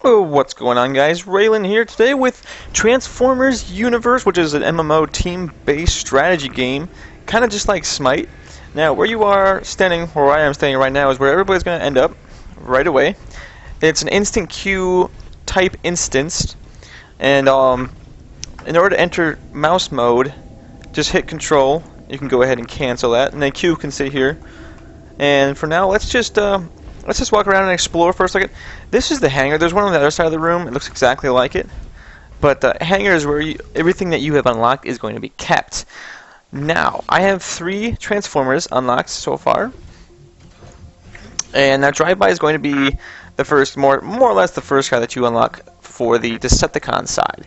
Oh, what's going on, guys? Raylan here today with Transformers Universe, which is an MMO team-based strategy game, kind of just like Smite. Now, where you are standing, or where I am standing right now, is where everybody's going to end up right away. It's an instant queue type instance, and in order to enter mouse mode, just hit Control. You can go ahead and cancel that, and then Q can sit here. And for now, let's just walk around and explore for a second. This is the hangar. There's one on the other side of the room. It looks exactly like it. But the hangar is where everything that you have unlocked is going to be kept. Now, I have 3 Transformers unlocked so far. And now Drive-By is going to be the first, more or less the first guy that you unlock for the Decepticon side.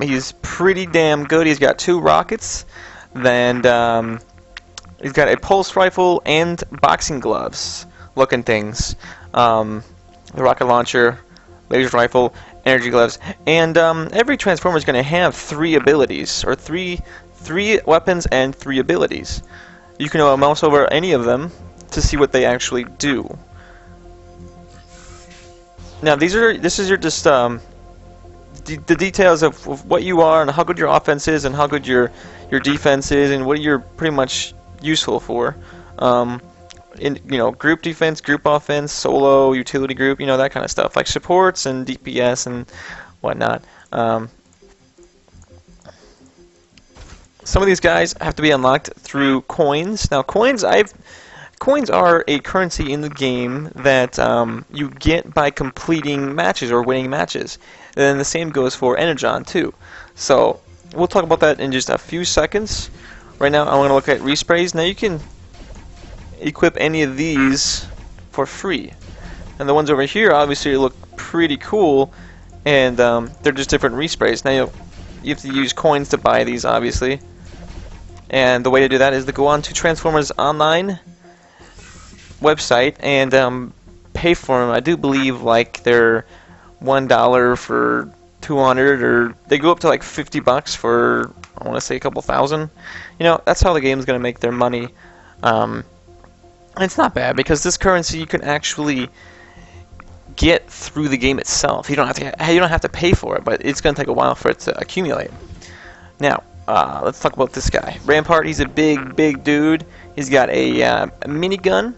He's pretty damn good. He's got 2 rockets. Then he's got a pulse rifle and boxing gloves looking things. The rocket launcher, laser rifle, energy gloves, and every Transformer is going to have 3 abilities, or three weapons and 3 abilities. You can mouse over any of them to see what they actually do. Now this is your just the details of what you are and how good your offense is and how good your defense is and what you're pretty much useful for. In group defense, group offense, solo, utility group, that kind of stuff, like supports and DPS and whatnot. Some of these guys have to be unlocked through coins. Now, coins are a currency in the game that you get by completing matches or winning matches. And then the same goes for Energon too. So we'll talk about that in just a few seconds. Right now, I want to look at resprays. Now you can equip any of these for free, and the ones over here obviously look pretty cool, and they're just different resprays. Now you have to use coins to buy these, obviously, and the way to do that is to go on to Transformers Online website and pay for them. I do believe like they're $1 for 200, or they go up to like $50 for, I want to say, a couple thousand. That's how the game's gonna make their money. It's not bad, because this currency you can actually get through the game itself. You don't have to pay for it, but it's going to take a while for it to accumulate. Now, let's talk about this guy. Rampart, he's a big dude. He's got a minigun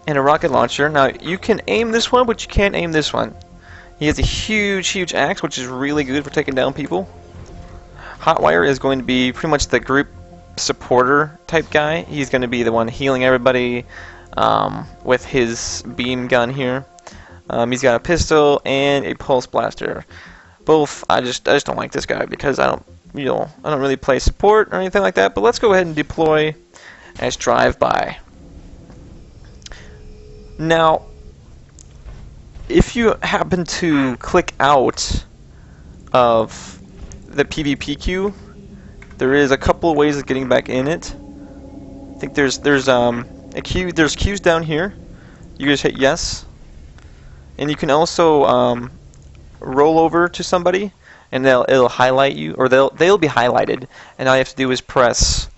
and a rocket launcher. Now, you can aim this one, but you can't aim this one. He has a huge axe, which is really good for taking down people. Hotwire is going to be pretty much the group supporter type guy. He's going to be the one healing everybody with his beam gun here. He's got a pistol and a pulse blaster. Both, I just don't like this guy because I don't really play support or anything like that. But let's go ahead and deploy as Drive-By. Now, if you happen to click out of the PvP queue, there is a couple of ways of getting back in it. I think there's queues down here. You just hit yes, and you can also roll over to somebody, and it'll highlight you, or they'll be highlighted, and all you have to do is press,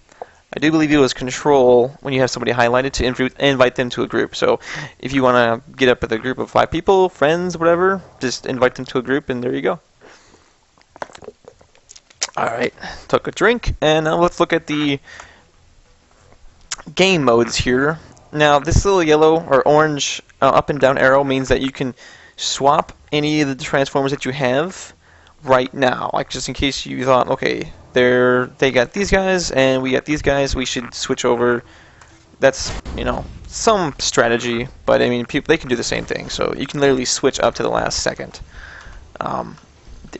I do believe it was Control when you have somebody highlighted, to invite them to a group. So if you want to get up with a group of 5 people, friends, whatever, just invite them to a group, and there you go. Alright, took a drink, and now let's look at the game modes here. Now, this little yellow or orange up and down arrow means that you can swap any of the Transformers that you have right now. Like, just in case you thought, okay, they got these guys, and we got these guys, we should switch over. That's, some strategy, but I mean, they can do the same thing, so you can literally switch up to the last second.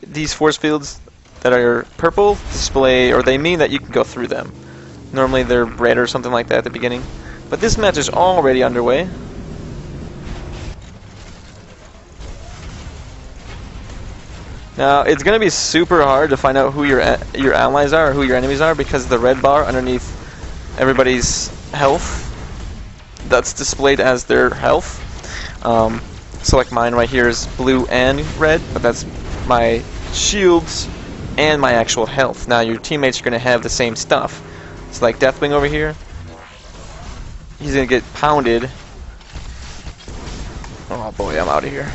These force fields that are purple display, or they mean that you can go through them. Normally they're red or something like that at the beginning. But this match is already underway. Now, it's going to be super hard to find out who your allies are or who your enemies are, because the red bar underneath everybody's health, that's displayed as their health. So like mine right here is blue and red, but that's my shields and my actual health. Now your teammates are going to have the same stuff. It's like Deathwing over here. He's going to get pounded. Oh boy, I'm out of here.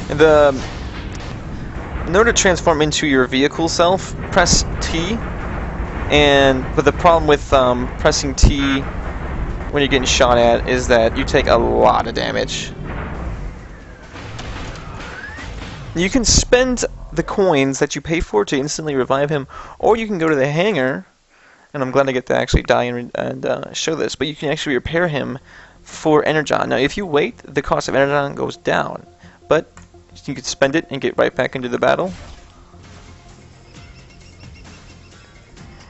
The In order to transform into your vehicle self, press T. But the problem with pressing T when you're getting shot at is that you take a lot of damage. You can spend the coins that you pay for to instantly revive him, or you can go to the hangar, and I'm glad I get to actually die and show this, but you can actually repair him for Energon. Now, if you wait, the cost of Energon goes down, but you can spend it and get right back into the battle.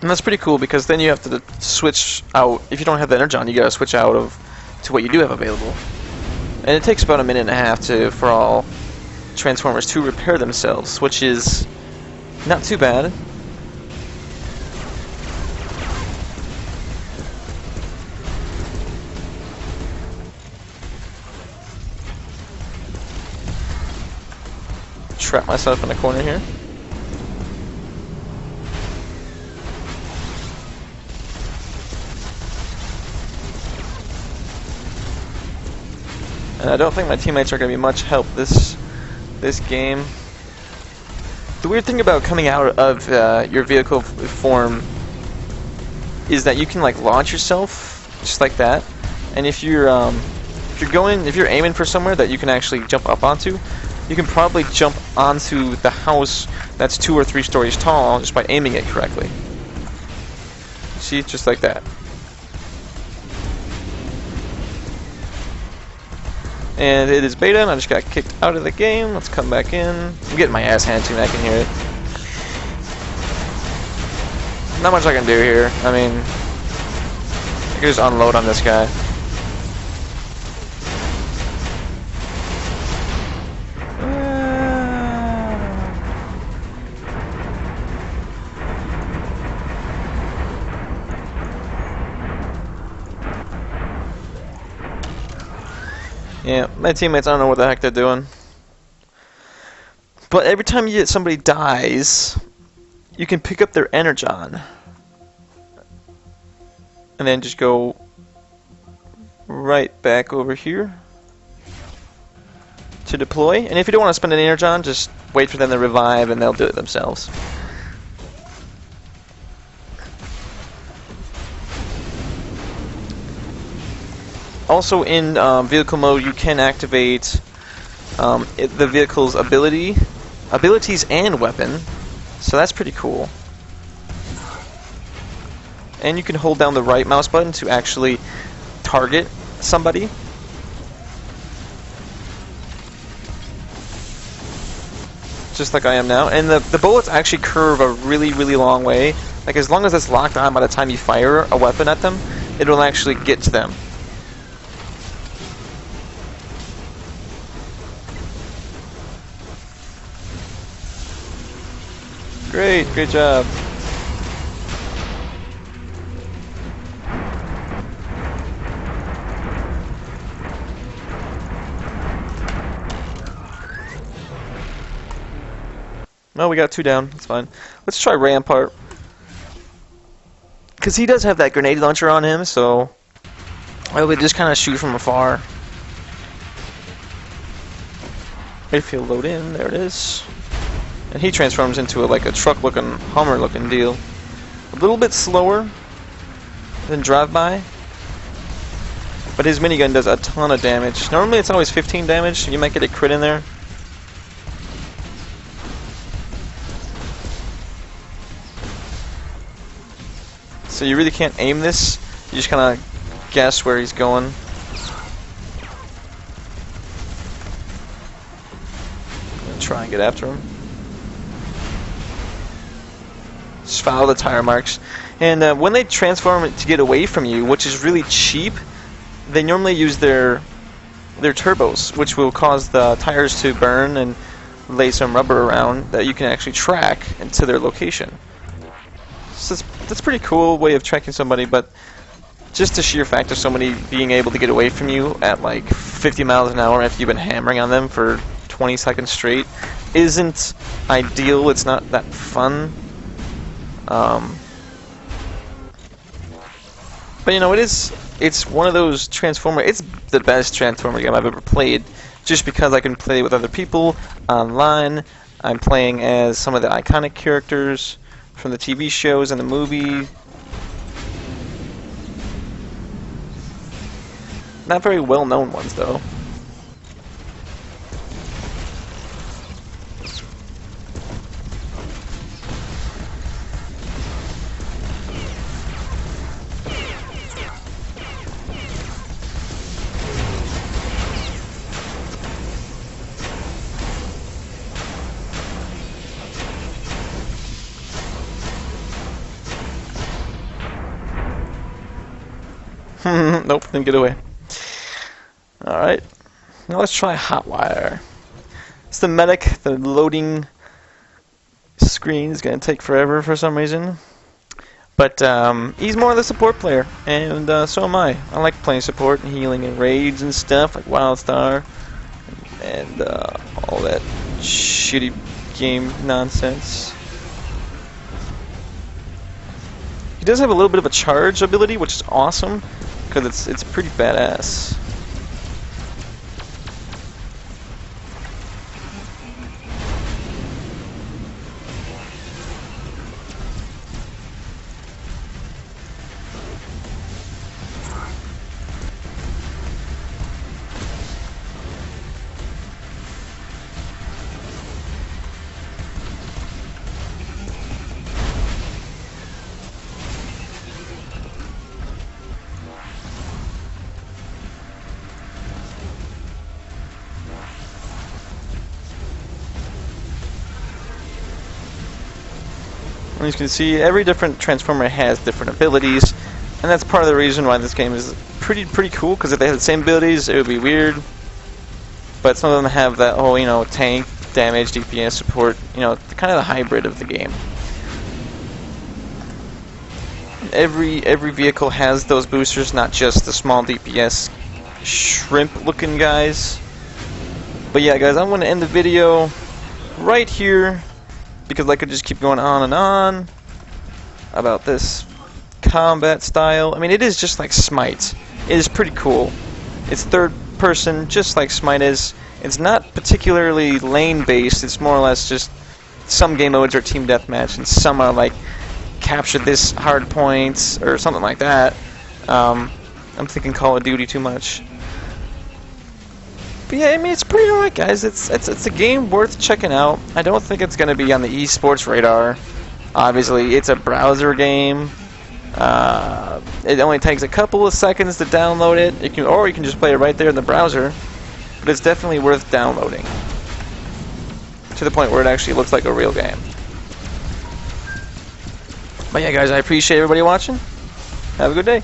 And that's pretty cool, because then you have to switch out. If you don't have the Energon, you gotta switch out to what you do have available. And it takes about a minute and a half for all Transformers to repair themselves, which is not too bad. Trap myself in the corner here. And I don't think my teammates are going to be much help this game. The weird thing about coming out of your vehicle form is that you can like launch yourself just like that. And if you're aiming for somewhere that you can actually jump up onto, you can probably jump onto the house that's 2 or 3 stories tall just by aiming it correctly. See, just like that. And it is beta, and I just got kicked out of the game. Let's come back in. I'm getting my ass handed to me, I can hear it. Not much I can do here. I mean, I can just unload on this guy. Yeah, my teammates, I don't know what the heck they're doing. But every time somebody dies, you can pick up their Energon. And then just go right back over here to deploy. And if you don't want to spend an Energon, just wait for them to revive and they'll do it themselves. Also in vehicle mode, you can activate the vehicle's abilities and weapon, so that's pretty cool. And you can hold down the right mouse button to actually target somebody. Just like I am now. And the bullets actually curve a really, really long way. Like, as long as it's locked on by the time you fire a weapon at them, it'll actually get to them. Great job. Well, we got 2 down. That's fine. Let's try Rampart. Because he does have that grenade launcher on him, so I would just kind of shoot from afar. If he'll load in, there it is. And he transforms into like a truck-looking, Hummer-looking deal. A little bit slower than drive-by, but his minigun does a ton of damage. Normally it's always 15 damage. You might get a crit in there. So you really can't aim this. You just kind of guess where he's going. Try and get after him. Just follow the tire marks. And when they transform to get away from you, which is really cheap, they normally use their turbos, which will cause the tires to burn and lay some rubber around that you can actually track into their location. So that's a pretty cool way of tracking somebody, but just the sheer fact of somebody being able to get away from you at like 50 miles an hour after you've been hammering on them for 20 seconds straight isn't ideal. It's not that fun. But you know, it's one of those Transformer. It's the best Transformer game I've ever played, just because I can play with other people online. I'm playing as some of the iconic characters from the TV shows and the movie. Not very well-known ones, though. Nope, didn't get away. Alright, now let's try Hotwire. It's the medic. The loading screen is going to take forever for some reason. But he's more of the support player, and so am I. I like playing support and healing and raids and stuff, like Wildstar and all that shitty game nonsense. He does have a little bit of a charge ability, which is awesome, because it's pretty badass. As you can see, every different Transformer has different abilities, and that's part of the reason why this game is pretty cool, because if they had the same abilities, it would be weird. But some of them have that whole, you know, tank, damage, DPS support, you know, kind of the hybrid of the game. Every vehicle has those boosters, not just the small DPS shrimp-looking guys. But yeah, guys, I'm going to end the video right here, because I could just keep going on and on about this combat style. I mean, it is just like Smite. It is pretty cool. It's third person, just like Smite is. It's not particularly lane-based. It's more or less just some game modes are team deathmatch, and some are like capture this hard points or something like that. I'm thinking Call of Duty too much. But yeah, I mean, it's pretty alright, guys. It's a game worth checking out. I don't think it's going to be on the esports radar. Obviously, it's a browser game. It only takes a couple of seconds to download it. Or you can just play it right there in the browser. But it's definitely worth downloading, to the point where it actually looks like a real game. But yeah, guys, I appreciate everybody watching. Have a good day.